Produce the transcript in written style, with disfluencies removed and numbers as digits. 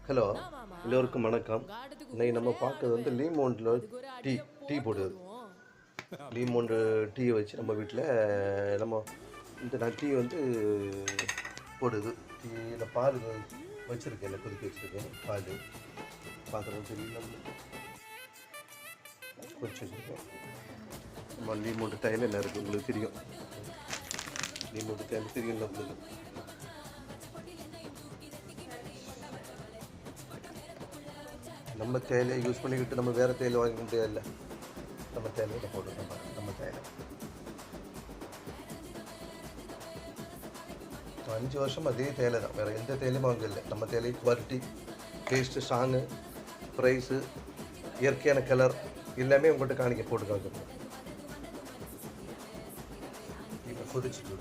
Hello, எல்லோருக்கும் வணக்கம். இன்னைக்கு நம்ம பார்க்கறது வந்து லீமோண்டில் டீ டீ போடுறது. லீமோண்டு டீயை வச்சு நம்ம வீட்டில் நம்ம நான் டீ வந்து போடுது. டீயில் பால் வச்சுருக்கேன், இல்லை கொதிக்க வச்சுருக்கேன். பால் பாத்திரம் சரி கொதிச்சு வச்சுருக்கேன். நம்ம லீமோண்டு தைலம் என்ன இருக்குது உங்களுக்கு தெரியும். லீமோண்டு தைலம் தெரியும் நம்மளுக்கு. நம்ம தேயிலை யூஸ் பண்ணிக்கிட்டு நம்ம வேறு தேயிலை வாங்க முடியாது. நம்ம தேயிலையில் போட்டு நம்ம தேயிலை 5 வருஷம் அதே தேயிலை தான், வேறு எந்த தேயிலையும் வாங்க இல்லை. நம்ம தேயிலை குவாலிட்டி, டேஸ்ட்டு, ஸ்ட்ராங்கு, ப்ரைஸு, இயற்கையான கலர் எல்லாமே உங்கள்கிட்ட போட்டு காமிக்கிறோம். இப்போ கொதிச்சுட்டு